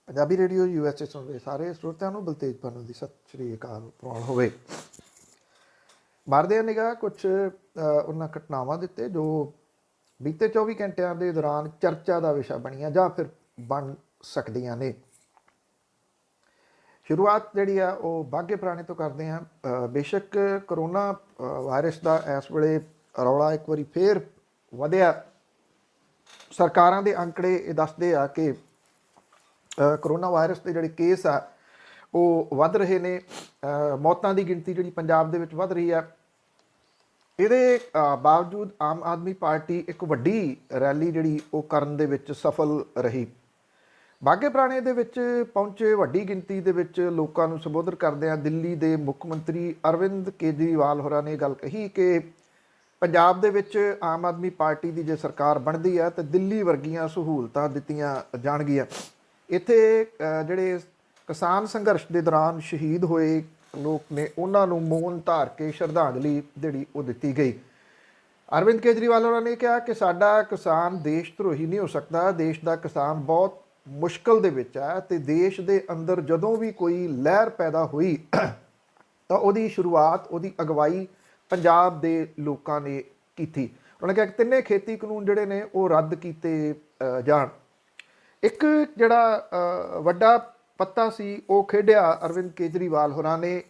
Punjabi radio USA ਸੁਣ ਰਹੇ ਸਾਰੇ ਸਰੋਤਿਆਂ ਨੂੰ ਬਲਤੇਜ ਪਾਨੂ ਦੀ ਸਤਿ ਸ਼੍ਰੀ ਅਕਾਲ ਪ੍ਰਵਾਨ ਹੋਵੇ। ਮਾਰਦੇ ਨਿਗਾਹ ਕੁਛ ਉਹਨਾਂ ਘਟਨਾਵਾਂ ਦੇ ਉੱਤੇ ਜੋ ਬੀਤੇ 24 ਘੰਟਿਆਂ ਦੇ ਦੌਰਾਨ ਚਰਚਾ ਦਾ ਵਿਸ਼ਾ ਬਣੀਆਂ ਜਾਂ ਫਿਰ ਬਣ ਸਕਦੀਆਂ ਨੇ। ਸ਼ੁਰੂਆਤ ਜਿਹੜੀ ਆ ਉਹ ਬਾਘੇ ਪੁਰਾਣੇ ਤੋਂ ਕਰਦੇ ਹਾਂ। ਬੇਸ਼ੱਕ ਕਰੋਨਾ ਵਾਇਰਸ ਦਾ ਇਸ ਵੇਲੇ ਰੌਲਾ ਇੱਕ ਵਾਰੀ ਫੇਰ ਵਧਿਆ। ਸਰਕਾਰਾਂ ਦੇ ਅੰਕੜੇ ਇਹ ਦੱਸਦੇ ਆ ਕਿ ਕਰੋਨਾ ਵਾਇਰਸ ਦੇ ਜਿਹੜੇ ਕੇਸ ਆ ਉਹ ਵੱਧ ਰਹੇ ਨੇ। ਮੌਤਾਂ ਦੀ ਗਿਣਤੀ ਜਿਹੜੀ ਪੰਜਾਬ ਦੇ ਵਿੱਚ ਵੱਧ ਰਹੀ ਆ। ਇਹਦੇ ਬਾਵਜੂਦ ਆਮ ਆਦਮੀ ਪਾਰਟੀ ਇੱਕ ਵੱਡੀ ਰੈਲੀ ਜਿਹੜੀ ਉਹ ਕਰਨ ਦੇ ਵਿੱਚ ਸਫਲ ਰਹੀ। ਬਾਘੇ ਪੁਰਾਣੇ ਦੇ ਵਿੱਚ ਪਹੁੰਚੇ ਵੱਡੀ ਗਿਣਤੀ ਦੇ ਵਿੱਚ ਲੋਕਾਂ ਨੂੰ ਸੰਬੋਧਨ ਕਰਦਿਆਂ ਦਿੱਲੀ ਦੇ ਮੁੱਖ ਮੰਤਰੀ ਅਰਵਿੰਦ ਕੇਜਰੀਵਾਲ ਹੋਰਾਂ ਨੇ ਗੱਲ ਕਹੀ ਕਿ ਪੰਜਾਬ ਦੇ ਵਿੱਚ ਆਮ ਆਦਮੀ ਪਾਰਟੀ ਦੀ ਜੇ ਸਰਕਾਰ ਬਣਦੀ ਹੈ ਤਾਂ ਦਿੱਲੀ ਵਰਗੀਆਂ ਸਹੂਲਤਾਂ ਦਿੱਤੀਆਂ ਜਾਣਗੀਆਂ। ਇੱਥੇ ਜਿਹੜੇ ਕਿਸਾਨ ਸੰਘਰਸ਼ ਦੇ ਦੌਰਾਨ ਸ਼ਹੀਦ ਹੋਏ ਲੋਕ ਨੇ ਉਹਨਾਂ ਨੂੰ ਮੌਨ ਧਾਰ ਕੇ ਸ਼ਰਧਾਂਜਲੀ ਜਿਹੜੀ ਉਹ ਦਿੱਤੀ ਗਈ। ਅਰਵਿੰਦ ਕੇਜਰੀਵਾਲ ਹੋਰਾਂ ਨੇ ਕਿਹਾ ਕਿ ਸਾਡਾ ਕਿਸਾਨ ਦੇਸ਼ ਧਰੋਹੀ ਨਹੀਂ ਹੋ ਸਕਦਾ। ਦੇਸ਼ ਦਾ ਕਿਸਾਨ ਬਹੁਤ ਮੁਸ਼ਕਲ ਦੇ ਵਿੱਚ ਹੈ ਅਤੇ ਦੇਸ਼ ਦੇ ਅੰਦਰ ਜਦੋਂ ਵੀ ਕੋਈ ਲਹਿਰ ਪੈਦਾ ਹੋਈ ਤਾਂ ਉਹਦੀ ਸ਼ੁਰੂਆਤ ਉਹਦੀ ਅਗਵਾਈ ਪੰਜਾਬ ਦੇ ਲੋਕਾਂ ਨੇ ਕੀਤੀ। ਉਹਨਾਂ ਨੇ ਕਿਹਾ ਕਿ ਤਿੰਨੇ ਖੇਤੀ ਕਾਨੂੰਨ ਜਿਹੜੇ ਨੇ ਉਹ ਰੱਦ ਕੀਤੇ ਜਾਣ। ਇੱਕ ਜਿਹੜਾ ਵੱਡਾ ਪੱਤਾ ਸੀ ਉਹ ਖੇਡਿਆ ਅਰਵਿੰਦ ਕੇਜਰੀਵਾਲ ਹੋਰਾਂ ਨੇ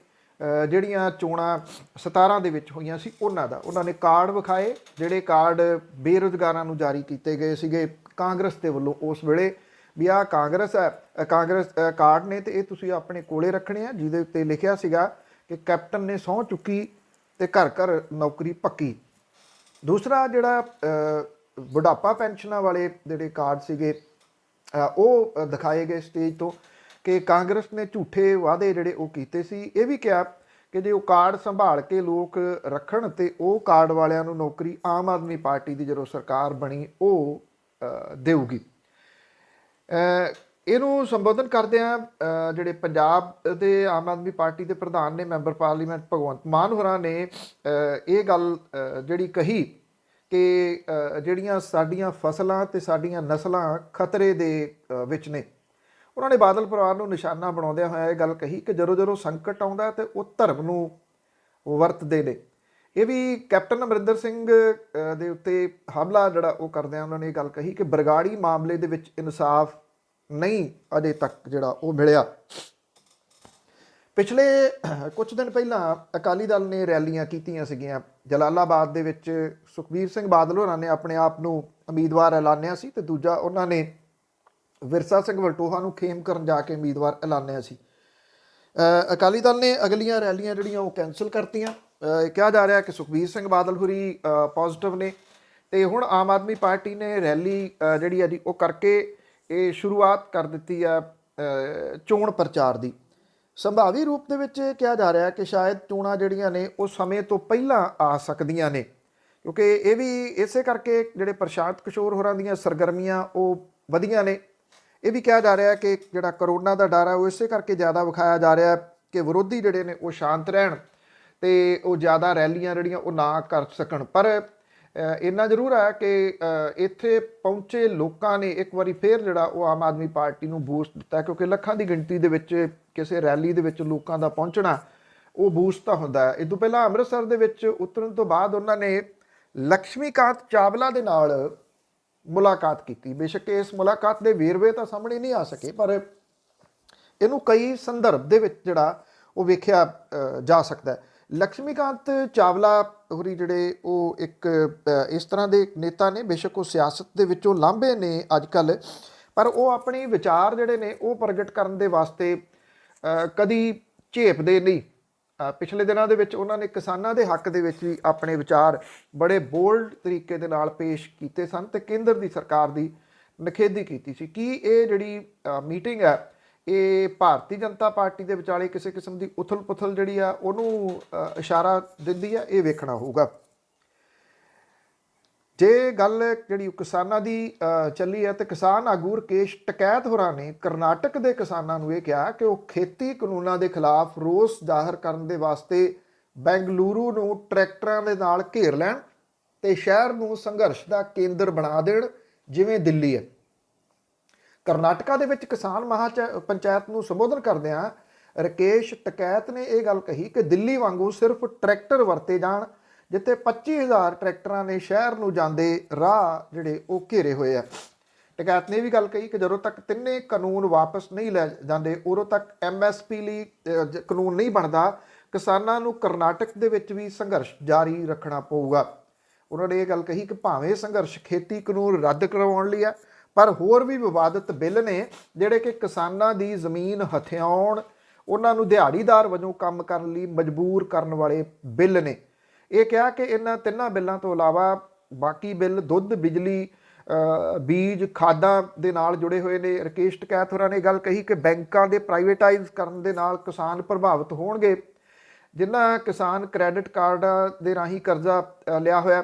ਜਿਹੜੀਆਂ ਚੋਣਾਂ 17 ਦੇ ਵਿੱਚ ਹੋਈਆਂ ਸੀ ਉਹਨਾਂ ਨੇ ਕਾਰਡ ਵਿਖਾਏ, ਜਿਹੜੇ ਕਾਰਡ ਬੇਰੁਜ਼ਗਾਰਾਂ ਨੂੰ ਜਾਰੀ ਕੀਤੇ ਗਏ ਸੀਗੇ ਕਾਂਗਰਸ ਦੇ ਵੱਲੋਂ ਉਸ ਵੇਲੇ ਵੀ ਆਹ ਕਾਂਗਰਸ ਹੈ, ਕਾਂਗਰਸ ਕਾਰਡ ਨੇ ਅਤੇ ਇਹ ਤੁਸੀਂ ਆਪਣੇ ਕੋਲੇ ਰੱਖਣੇ ਆ, ਜਿਹਦੇ ਉੱਤੇ ਲਿਖਿਆ ਸੀਗਾ ਕਿ ਕੈਪਟਨ ਨੇ ਸਹੁੰ ਚੁੱਕੀ ਅਤੇ ਘਰ ਘਰ ਨੌਕਰੀ ਪੱਕੀ। ਦੂਸਰਾ ਜਿਹੜਾ ਬੁਢਾਪਾ ਪੈਨਸ਼ਨਾਂ ਵਾਲੇ ਜਿਹੜੇ ਕਾਰਡ ਸੀਗੇ ਉਹ ਦਿਖਾਏ ਗਏ ਸਟੇਜ ਤੋਂ ਕਿ ਕਾਂਗਰਸ ਨੇ ਝੂਠੇ ਵਾਅਦੇ ਜਿਹੜੇ ਉਹ ਕੀਤੇ ਸੀ। ਇਹ ਵੀ ਕਿਹਾ ਕਿ ਜੇ ਉਹ ਕਾਰਡ ਸੰਭਾਲ ਕੇ ਲੋਕ ਰੱਖਣ ਅਤੇ ਉਹ ਕਾਰਡ ਵਾਲਿਆਂ ਨੂੰ ਨੌਕਰੀ ਆਮ ਆਦਮੀ ਪਾਰਟੀ ਦੀ ਜਦੋਂ ਸਰਕਾਰ ਬਣੀ ਉਹ ਦੇਊਗੀ। ਇਹਨੂੰ ਸੰਬੋਧਨ ਕਰਦਿਆਂ ਜਿਹੜੇ ਪੰਜਾਬ ਦੇ ਆਮ ਆਦਮੀ ਪਾਰਟੀ ਦੇ ਪ੍ਰਧਾਨ ਨੇ ਮੈਂਬਰ ਪਾਰਲੀਮੈਂਟ ਭਗਵੰਤ ਮਾਨ ਹੋਰਾਂ ਨੇ ਇਹ ਗੱਲ ਜਿਹੜੀ ਕਹੀ ਕਿ ਜਿਹੜੀਆਂ ਸਾਡੀਆਂ ਫਸਲਾਂ ਅਤੇ ਸਾਡੀਆਂ ਨਸਲਾਂ ਖਤਰੇ ਦੇ ਵਿੱਚ ਨੇ। ਉਹਨਾਂ ਨੇ ਬਾਦਲ ਪਰਿਵਾਰ ਨੂੰ ਨਿਸ਼ਾਨਾ ਬਣਾਉਂਦਿਆਂ ਹੋਇਆ ਇਹ ਗੱਲ ਕਹੀ ਕਿ ਜਦੋਂ ਸੰਕਟ ਆਉਂਦਾ ਤਾਂ ਉਹ ਧਰਮ ਨੂੰ ਵਰਤਦੇ ਨੇ। ਇਹ ਵੀ ਕੈਪਟਨ ਅਮਰਿੰਦਰ ਸਿੰਘ ਦੇ ਉੱਤੇ ਹਮਲਾ ਜਿਹੜਾ ਉਹ ਕਰਦਿਆਂ ਉਹਨਾਂ ਨੇ ਇਹ ਗੱਲ ਕਹੀ ਕਿ ਬਰਗਾੜੀ ਮਾਮਲੇ ਦੇ ਵਿੱਚ ਇਨਸਾਫ ਨਹੀਂ ਅਜੇ ਤੱਕ ਜਿਹੜਾ ਉਹ ਮਿਲਿਆ। ਪਿਛਲੇ ਕੁਝ ਦਿਨ ਪਹਿਲਾਂ ਅਕਾਲੀ ਦਲ ਨੇ ਰੈਲੀਆਂ ਕੀਤੀਆਂ ਸੀਗੀਆਂ। ਜਲਾਲਾਬਾਦ ਦੇ ਵਿੱਚ ਸੁਖਬੀਰ ਸਿੰਘ ਬਾਦਲ ਹੋਰਾਂ ਨੇ ਆਪਣੇ ਆਪ ਨੂੰ ਉਮੀਦਵਾਰ ਐਲਾਨਿਆ ਸੀ ਅਤੇ ਦੂਜਾ ਉਹਨਾਂ ਨੇ ਵਿਰਸਾ ਸਿੰਘ ਵਲਟੋਹਾ ਨੂੰ ਖੇਮ ਕਰਨ ਜਾ ਕੇ ਉਮੀਦਵਾਰ ਐਲਾਨਿਆ ਸੀ। ਅਕਾਲੀ ਦਲ ਨੇ ਅਗਲੀਆਂ ਰੈਲੀਆਂ ਜਿਹੜੀਆਂ ਉਹ ਕੈਂਸਲ ਕਰਤੀਆਂ। ਕਿਹਾ ਜਾ ਰਿਹਾ ਕਿ ਸੁਖਬੀਰ ਸਿੰਘ ਬਾਦਲ ਹੋਰੀ ਪੋਜ਼ੀਟਿਵ ਨੇ ਅਤੇ ਹੁਣ ਆਮ ਆਦਮੀ ਪਾਰਟੀ ਨੇ ਰੈਲੀ ਜਿਹੜੀ ਆ ਜੀ ਉਹ ਕਰਕੇ ਇਹ ਸ਼ੁਰੂਆਤ ਕਰ ਦਿੱਤੀ ਆ ਚੋਣ ਪ੍ਰਚਾਰ ਦੀ। ਸੰਭਾਵੀ ਰੂਪ ਦੇ ਵਿੱਚ ਕਿਹਾ ਜਾ ਰਿਹਾ ਕਿ ਸ਼ਾਇਦ ਚੋਣਾਂ ਜਿਹੜੀਆਂ ਨੇ ਉਹ ਸਮੇਂ ਤੋਂ ਪਹਿਲਾਂ ਆ ਸਕਦੀਆਂ ਨੇ, ਕਿਉਂਕਿ ਇਹ ਵੀ ਇਸੇ ਕਰਕੇ ਜਿਹੜੇ ਪ੍ਰਸ਼ਾਂਤ ਕਿਸ਼ੋਰ ਹੋਰਾਂ ਦੀਆਂ ਸਰਗਰਮੀਆਂ ਉਹ ਵਧੀਆਂ ਨੇ। ਇਹ ਵੀ ਕਿਹਾ ਜਾ ਰਿਹਾ ਕਿ ਜਿਹੜਾ ਕਰੋਨਾ ਦਾ ਡਰ ਹੈ ਉਹ ਇਸੇ ਕਰਕੇ ਜ਼ਿਆਦਾ ਵਿਖਾਇਆ ਜਾ ਰਿਹਾ ਕਿ ਵਿਰੋਧੀ ਜਿਹੜੇ ਨੇ ਉਹ ਸ਼ਾਂਤ ਰਹਿਣ ਅਤੇ ਉਹ ਜ਼ਿਆਦਾ ਰੈਲੀਆਂ ਜਿਹੜੀਆਂ ਉਹ ਨਾ ਕਰ ਸਕਣ। ਪਰ ਇੰਨਾ ਜ਼ਰੂਰ ਹੈ ਕਿ ਇੱਥੇ ਪਹੁੰਚੇ ਲੋਕਾਂ ਨੇ ਇੱਕ ਵਾਰੀ ਫੇਰ ਜਿਹੜਾ ਉਹ ਆਮ ਆਦਮੀ ਪਾਰਟੀ ਨੂੰ ਬੂਸਟ ਦਿੱਤਾ, ਕਿਉਂਕਿ ਲੱਖਾਂ ਦੀ ਗਿਣਤੀ ਦੇ ਵਿੱਚ ਕਿਸੇ ਰੈਲੀ ਦੇ ਵਿੱਚ ਲੋਕਾਂ ਦਾ ਪਹੁੰਚਣਾ ਉਹ ਬੂਸਟ ਤਾਂ ਹੁੰਦਾ ਹੈ। ਇਹ ਤੋਂ ਪਹਿਲਾਂ ਅੰਮ੍ਰਿਤਸਰ ਦੇ ਵਿੱਚ ਉਤਰਨ ਤੋਂ ਬਾਅਦ ਉਹਨਾਂ ਨੇ ਲਕਸ਼ਮੀਕਾਂਤ ਚਾਵਲਾ ਦੇ ਨਾਲ ਮੁਲਾਕਾਤ ਕੀਤੀ। ਬੇਸ਼ੱਕ ਇਸ ਮੁਲਾਕਾਤ ਦੇ ਵੇਰਵੇ ਤਾਂ ਸਾਹਮਣੇ ਨਹੀਂ ਆ ਸਕੇ, ਪਰ ਇਹਨੂੰ ਕਈ ਸੰਦਰਭ ਦੇ ਵਿੱਚ ਜਿਹੜਾ ਉਹ ਵੇਖਿਆ ਜਾ ਸਕਦਾ। ਲਕਸ਼ਮੀਕਾਂਤ ਚਾਵਲਾ ਹੋਰੀ ਜਿਹੜੇ ਉਹ ਇੱਕ ਇਸ ਤਰ੍ਹਾਂ ਦੇ ਨੇਤਾ ਨੇ, ਬੇਸ਼ੱਕ ਉਹ ਸਿਆਸਤ ਦੇ ਵਿੱਚੋਂ ਲਾਂਭੇ ਨੇ ਅੱਜ ਕੱਲ੍ਹ, ਪਰ ਉਹ ਆਪਣੀ ਵਿਚਾਰ ਜਿਹੜੇ ਨੇ ਉਹ ਪ੍ਰਗਟ ਕਰਨ ਦੇ ਵਾਸਤੇ ਕਦੀ ਝੇਪਦੇ ਨਹੀਂ। ਪਿਛਲੇ ਦਿਨਾਂ ਦੇ ਵਿੱਚ ਉਹਨਾਂ ਨੇ ਕਿਸਾਨਾਂ ਦੇ ਹੱਕ ਦੇ ਵਿੱਚ ਵੀ ਆਪਣੇ ਵਿਚਾਰ ਬੜੇ ਬੋਲਡ ਤਰੀਕੇ ਦੇ ਨਾਲ ਪੇਸ਼ ਕੀਤੇ ਸਨ ਅਤੇ ਕੇਂਦਰ ਦੀ ਸਰਕਾਰ ਦੀ ਨਿਖੇਧੀ ਕੀਤੀ ਸੀ। ਕੀ ਇਹ ਜਿਹੜੀ ਮੀਟਿੰਗ ਹੈ ਇਹ ਭਾਰਤੀ ਜਨਤਾ ਪਾਰਟੀ ਦੇ ਵਿਚਾਲੇ ਕਿਸੇ ਕਿਸਮ ਦੀ ਉਥਲ ਪੁਥਲ ਜਿਹੜੀ ਆ ਉਹਨੂੰ ਇਸ਼ਾਰਾ ਦਿੰਦੀ ਆ? ਇਹ ਵੇਖਣਾ ਹੋਊਗਾ। ਜੇ ਗੱਲ ਜਿਹੜੀ ਕਿਸਾਨਾਂ ਦੀ ਚੱਲੀ ਹੈ ਤਾਂ ਕਿਸਾਨ ਆਗੂ ਰਕੇਸ਼ ਟਕੈਤ ਹੋਰਾਂ ਨੇ ਕਰਨਾਟਕ ਦੇ ਕਿਸਾਨਾਂ ਨੂੰ ਇਹ ਕਿਹਾ ਕਿ ਉਹ ਖੇਤੀ ਕਾਨੂੰਨਾਂ ਦੇ ਖਿਲਾਫ ਰੋਸ ਜ਼ਾਹਰ ਕਰਨ ਦੇ ਵਾਸਤੇ ਬੈਂਗਲੁਰੂ ਨੂੰ ਟਰੈਕਟਰਾਂ ਦੇ ਨਾਲ ਘੇਰ ਲੈਣ ਅਤੇ ਸ਼ਹਿਰ ਨੂੰ ਸੰਘਰਸ਼ ਦਾ ਕੇਂਦਰ ਬਣਾ ਦੇਣ ਜਿਵੇਂ ਦਿੱਲੀ ਹੈ। ਕਰਨਾਟਕਾ ਦੇ ਵਿੱਚ ਕਿਸਾਨ ਪੰਚਾਇਤ ਨੂੰ ਸੰਬੋਧਨ ਕਰਦਿਆਂ ਰਕੇਸ਼ ਟਕੈਤ ਨੇ ਇਹ ਗੱਲ ਕਹੀ ਕਿ ਦਿੱਲੀ ਵਾਂਗੂ ਸਿਰਫ ਟਰੈਕਟਰ ਵਰਤੇ ਜਾਣ, ਜਿੱਥੇ 25,000 ਟਰੈਕਟਰਾਂ ਨੇ ਸ਼ਹਿਰ ਨੂੰ ਜਾਂਦੇ ਰਾਹ ਜਿਹੜੇ ਉਹ ਘੇਰੇ ਹੋਏ ਆ। ਟਕੈਤ ਨੇ ਇਹ ਵੀ ਗੱਲ ਕਹੀ ਕਿ ਜਦੋਂ ਤੱਕ ਤਿੰਨੇ ਕਾਨੂੰਨ ਵਾਪਸ ਨਹੀਂ ਲੈ ਜਾਂਦੇ ਉਦੋਂ ਤੱਕ MSP ਲਈ ਕਾਨੂੰਨ ਨਹੀਂ ਬਣਦਾ, ਕਿਸਾਨਾਂ ਨੂੰ ਕਰਨਾਟਕ ਦੇ ਵਿੱਚ ਵੀ ਸੰਘਰਸ਼ ਜਾਰੀ ਰੱਖਣਾ ਪਊਗਾ। ਉਹਨਾਂ ਨੇ ਇਹ ਗੱਲ ਕਹੀ ਕਿ ਭਾਵੇਂ ਸੰਘਰਸ਼ ਖੇਤੀ ਕਾਨੂੰਨ ਰੱਦ ਕਰਵਾਉਣ ਲਈ ਆ, ਪਰ ਹੋਰ ਵੀ ਵਿਵਾਦਤ ਬਿੱਲ ਨੇ ਜਿਹੜੇ ਕਿ ਕਿਸਾਨਾਂ ਦੀ ਜ਼ਮੀਨ ਹਥਿਆਉਣ, ਉਹਨਾਂ ਨੂੰ ਦਿਹਾੜੀਦਾਰ ਵਜੋਂ ਕੰਮ ਕਰਨ ਲਈ ਮਜਬੂਰ ਕਰਨ ਵਾਲੇ ਬਿੱਲ ਨੇ। ਇਹ ਕਿਹਾ ਕਿ ਇਹਨਾਂ ਤਿੰਨਾਂ ਬਿੱਲਾਂ ਤੋਂ ਇਲਾਵਾ ਬਾਕੀ ਬਿੱਲ ਦੁੱਧ, ਬਿਜਲੀ, ਬੀਜ, ਖਾਦਾਂ ਦੇ ਨਾਲ ਜੁੜੇ ਹੋਏ ਨੇ। ਰਕੇਸ਼ ਟਕੈਤ ਹੋਰਾਂ ਨੇ ਗੱਲ ਕਹੀ ਕਿ ਬੈਂਕਾਂ ਦੇ ਪ੍ਰਾਈਵੇਟਾਈਜ਼ ਕਰਨ ਦੇ ਨਾਲ ਕਿਸਾਨ ਪ੍ਰਭਾਵਿਤ ਹੋਣਗੇ। ਜਿਨ੍ਹਾਂ ਕਿਸਾਨ ਕ੍ਰੈਡਿਟ ਕਾਰਡਾਂ ਦੇ ਰਾਹੀਂ ਕਰਜ਼ਾ ਲਿਆ ਹੋਇਆ,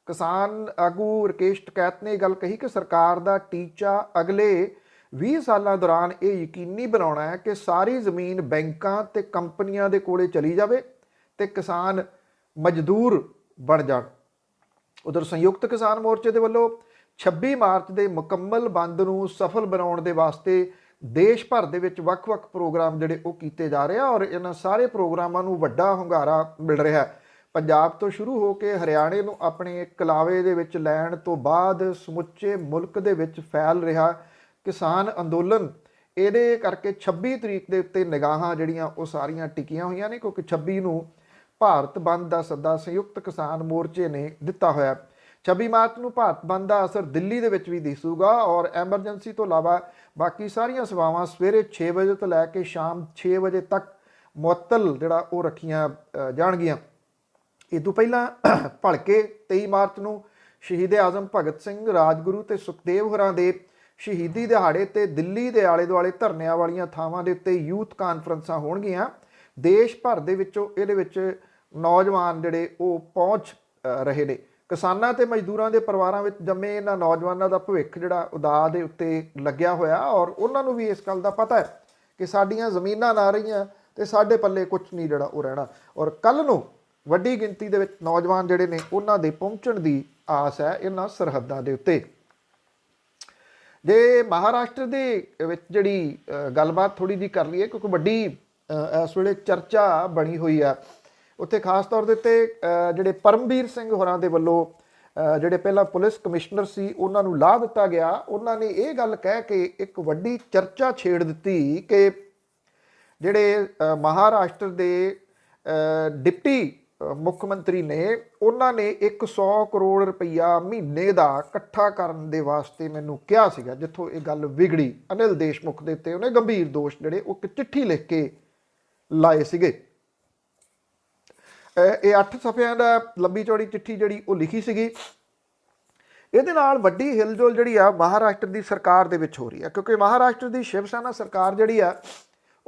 ਕਿਸਾਨ ਆਗੂ ਰਕੇਸ਼ ਟਕੈਤ ਨੇ ਗੱਲ ਕਹੀ ਕਿ ਸਰਕਾਰ ਦਾ ਟੀਚਾ ਅਗਲੇ 20 ਸਾਲਾਂ ਦੌਰਾਨ ਇਹ ਯਕੀਨੀ ਬਣਾਉਣਾ ਹੈ ਕਿ ਸਾਰੀ ਜ਼ਮੀਨ ਬੈਂਕਾਂ ਤੇ ਕੰਪਨੀਆਂ ਦੇ ਕੋਲੇ ਚਲੀ ਜਾਵੇ ਤੇ ਕਿਸਾਨ ਮਜ਼ਦੂਰ ਬਣ ਜਾਣ। ਉਧਰ ਸੰਯੁਕਤ ਕਿਸਾਨ ਮੋਰਚੇ ਦੇ ਵੱਲੋਂ 26 ਮਾਰਚ ਦੇ ਮੁਕੰਮਲ ਬੰਦ ਨੂੰ ਸਫਲ ਬਣਾਉਣ ਦੇ ਵਾਸਤੇ ਦੇਸ਼ ਭਰ ਦੇ ਵਿੱਚ ਵੱਖ-ਵੱਖ ਪ੍ਰੋਗਰਾਮ ਜਿਹੜੇ ਉਹ ਕੀਤੇ ਜਾ ਰਹੇ ਆ ਔਰ ਇਹਨਾਂ ਸਾਰੇ ਪ੍ਰੋਗਰਾਮਾਂ ਨੂੰ ਵੱਡਾ ਹੁੰਗਾਰਾ ਮਿਲ ਰਿਹਾ। ਪੰਜਾਬ ਤੋਂ ਸ਼ੁਰੂ ਹੋ ਕੇ ਹਰਿਆਣੇ ਨੂੰ ਆਪਣੇ ਕਲਾਵੇ ਦੇ ਵਿੱਚ ਲੈਣ ਤੋਂ ਬਾਅਦ ਸਮੁੱਚੇ ਮੁਲਕ ਦੇ ਵਿੱਚ ਫੈਲ ਰਿਹਾ ਕਿਸਾਨ ਅੰਦੋਲਨ, ਇਹਦੇ ਕਰਕੇ 26 ਤਰੀਕ ਦੇ ਉੱਤੇ ਨਿਗਾਹਾਂ ਜਿਹੜੀਆਂ ਉਹ ਸਾਰੀਆਂ ਟਿਕੀਆਂ ਹੋਈਆਂ ਨੇ, ਕਿਉਂਕਿ 26 ਨੂੰ ਭਾਰਤ ਬੰਦ ਦਾ ਸੱਦਾ ਸੰਯੁਕਤ ਕਿਸਾਨ ਮੋਰਚੇ ਨੇ ਦਿੱਤਾ ਹੋਇਆ। 26 ਮਾਰਚ ਨੂੰ ਭਾਰਤ ਬੰਦ ਦਾ ਅਸਰ ਦਿੱਲੀ ਦੇ ਵਿੱਚ ਵੀ ਦਿਸੂਗਾ ਔਰ ਐਮਰਜੈਂਸੀ ਤੋਂ ਇਲਾਵਾ ਬਾਕੀ ਸਾਰੀਆਂ ਸੇਵਾਵਾਂ ਸਵੇਰੇ 6 ਵਜੇ ਤੋਂ ਲੈ ਕੇ ਸ਼ਾਮ 6 ਵਜੇ ਤੱਕ ਮੁਅੱਤਲ ਜਿਹੜਾ ਉਹ ਰੱਖੀਆਂ ਜਾਣਗੀਆਂ। ਇਹ ਤੋਂ ਪਹਿਲਾਂ ਭਲਕੇ 23 ਮਾਰਚ ਨੂੰ ਸ਼ਹੀਦ ਆਜ਼ਮ ਭਗਤ ਸਿੰਘ, ਰਾਜਗੁਰੂ ਤੇ ਸੁਖਦੇਵ ਹੋਰਾਂ ਦੇ ਸ਼ਹੀਦੀ ਦਿਹਾੜੇ ਤੇ ਦਿੱਲੀ ਦੇ ਆਲੇ ਦੁਆਲੇ ਧਰਨਿਆਂ ਵਾਲੀਆਂ ਥਾਵਾਂ ਦੇ ਉੱਤੇ ਯੂਥ ਕਾਨਫਰੰਸਾਂ ਹੋਣਗੀਆਂ। ਦੇਸ਼ ਭਰ ਦੇ ਵਿੱਚੋਂ ਇਹਦੇ ਵਿੱਚ ਨੌਜਵਾਨ ਜਿਹੜੇ ਉਹ ਪਹੁੰਚ ਰਹੇ ਨੇ। ਕਿਸਾਨਾਂ ਤੇ ਮਜ਼ਦੂਰਾਂ ਦੇ ਪਰਿਵਾਰਾਂ ਵਿੱਚ ਜੰਮੇ ਇਹਨਾਂ ਨੌਜਵਾਨਾਂ ਦਾ ਭਵਿੱਖ ਜਿਹੜਾ ਉਦਾਅ ਦੇ ਉੱਤੇ ਲੱਗਿਆ ਹੋਇਆ ਔਰ ਉਹਨਾਂ ਨੂੰ ਵੀ ਇਸ ਗੱਲ ਦਾ ਪਤਾ ਹੈ ਕਿ ਸਾਡੀਆਂ ਜ਼ਮੀਨਾਂ ਨਾ ਰਹੀਆਂ ਤੇ ਸਾਡੇ ਪੱਲੇ ਕੁਝ ਨਹੀਂ ਜਿਹੜਾ ਉਹ ਰਹਿਣਾ ਔਰ ਕੱਲ੍ਹ ਨੂੰ ਵੱਡੀ ਗਿਣਤੀ ਦੇ ਵਿੱਚ ਨੌਜਵਾਨ ਜਿਹੜੇ ਨੇ ਉਹਨਾਂ ਦੇ ਪਹੁੰਚਣ ਦੀ ਆਸ ਹੈ ਇਹਨਾਂ ਸਰਹੱਦਾਂ ਦੇ ਉੱਤੇ। ਜੇ ਮਹਾਰਾਸ਼ਟਰ ਦੇ ਵਿੱਚ ਜਿਹੜੀ ਗੱਲਬਾਤ ਥੋੜ੍ਹੀ ਜਿਹੀ ਕਰ ਲਈਏ, ਕਿਉਂਕਿ ਵੱਡੀ ਇਸ ਵੇਲੇ ਚਰਚਾ ਬਣੀ ਹੋਈ ਆ ਉੱਥੇ, ਖਾਸ ਤੌਰ ਦੇ ਉੱਤੇ ਜਿਹੜੇ ਪਰਮਵੀਰ ਸਿੰਘ ਹੋਰਾਂ ਦੇ ਵੱਲੋਂ ਜਿਹੜੇ ਪਹਿਲਾਂ ਪੁਲਿਸ ਕਮਿਸ਼ਨਰ ਸੀ ਉਹਨਾਂ ਨੂੰ ਲਾਹ ਦਿੱਤਾ ਗਿਆ। ਉਹਨਾਂ ਨੇ ਇਹ ਗੱਲ ਕਹਿ ਕੇ ਇੱਕ ਵੱਡੀ ਚਰਚਾ ਛੇੜ ਦਿੱਤੀ ਕਿ ਜਿਹੜੇ ਮਹਾਰਾਸ਼ਟਰ ਦੇ ਡਿਪਟੀ ਮੁੱਖ ਮੰਤਰੀ ਨੇ ਉਹਨਾਂ ਨੇ 100 ਕਰੋੜ ਰੁਪਈਆ ਮਹੀਨੇ ਦਾ ਇਕੱਠਾ ਕਰਨ ਦੇ ਵਾਸਤੇ ਮੈਨੂੰ ਕਿਹਾ ਸੀਗਾ, ਜਿੱਥੋਂ ਇਹ ਗੱਲ ਵਿਗੜੀ। ਅਨਿਲ ਦੇਸ਼ਮੁਖ ਦੇ ਉੱਤੇ ਉਹਨੇ ਗੰਭੀਰ ਦੋਸ਼ ਜਿਹੜੇ ਉਹ ਇੱਕ ਚਿੱਠੀ ਲਿਖ ਕੇ ਲਾਏ ਸੀਗੇ। ਇਹ 8 ਸਫ਼ਿਆਂ ਦਾ ਲੰਬੀ ਚੌੜੀ ਚਿੱਠੀ ਜਿਹੜੀ ਉਹ ਲਿਖੀ ਸੀਗੀ। ਇਹਦੇ ਨਾਲ ਵੱਡੀ ਹਿਲਜੁਲ ਜਿਹੜੀ ਆ ਮਹਾਰਾਸ਼ਟਰ ਦੀ ਸਰਕਾਰ ਦੇ ਵਿੱਚ ਹੋ ਰਹੀ ਆ, ਕਿਉਂਕਿ ਮਹਾਰਾਸ਼ਟਰ ਦੀ ਸ਼ਿਵ ਸੈਨਾ ਸਰਕਾਰ ਜਿਹੜੀ ਆ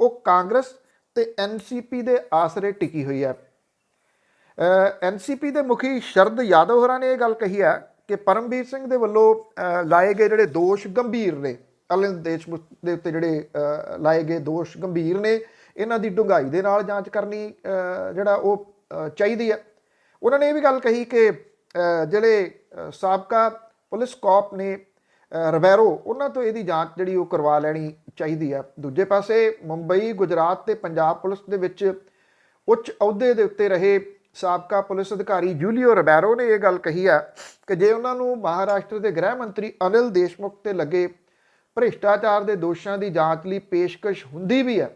ਉਹ ਕਾਂਗਰਸ ਤੇ NCP ਦੇ ਆਸਰੇ ਟਿਕੀ ਹੋਈ ਆ। NCP ਦੇ ਮੁਖੀ ਸ਼ਰਦ ਯਾਦਵ ਹੋਰਾਂ ਨੇ ਇਹ ਗੱਲ ਕਹੀ ਹੈ ਕਿ ਪਰਮਵੀਰ ਸਿੰਘ ਦੇ ਵੱਲੋਂ ਲਾਏ ਗਏ ਜਿਹੜੇ ਦੋਸ਼ ਗੰਭੀਰ ਨੇ, ਅਨਿਲ ਦੇਸ਼ਮੁਖ ਦੇ ਉੱਤੇ ਜਿਹੜੇ ਲਾਏ ਗਏ ਦੋਸ਼ ਗੰਭੀਰ ਨੇ, ਇਹਨਾਂ ਦੀ ਡੂੰਘਾਈ ਦੇ ਨਾਲ ਜਾਂਚ ਕਰਨੀ ਜਿਹੜਾ ਉਹ ਚਾਹੀਦੀ ਹੈ। ਉਹਨਾਂ ਨੇ ਇਹ ਵੀ ਗੱਲ ਕਹੀ ਕਿ ਜਿਹੜੇ ਸਾਬਕਾ ਪੁਲਿਸ ਕੌਪ ਨੇ ਰਬੈਰੋ, ਉਹਨਾਂ ਤੋਂ ਇਹਦੀ ਜਾਂਚ ਜਿਹੜੀ ਉਹ ਕਰਵਾ ਲੈਣੀ ਚਾਹੀਦੀ ਹੈ। ਦੂਜੇ ਪਾਸੇ ਮੁੰਬਈ, ਗੁਜਰਾਤ ਤੇ ਪੰਜਾਬ ਪੁਲਿਸ ਦੇ ਵਿੱਚ ਉੱਚ ਅਹੁਦੇ ਦੇ ਉੱਤੇ ਰਹੇ ਸਾਬਕਾ ਪੁਲਿਸ ਅਧਿਕਾਰੀ ਜੂਲੀਓ ਰਬੈਰੋ ਨੇ ਇਹ ਗੱਲ ਕਹੀ ਹੈ ਕਿ ਜੇ ਉਹਨਾਂ ਨੂੰ ਮਹਾਰਾਸ਼ਟਰ ਦੇ ਗ੍ਰਹਿ ਮੰਤਰੀ ਅਨਿਲ ਦੇਸ਼ਮੁਖ ਤੇ ਲੱਗੇ ਭ੍ਰਿਸ਼ਟਾਚਾਰ ਦੇ ਦੋਸ਼ਾਂ ਦੀ ਜਾਂਚ ਲਈ ਪੇਸ਼ਕਸ਼ ਹੁੰਦੀ ਵੀ ਹੈ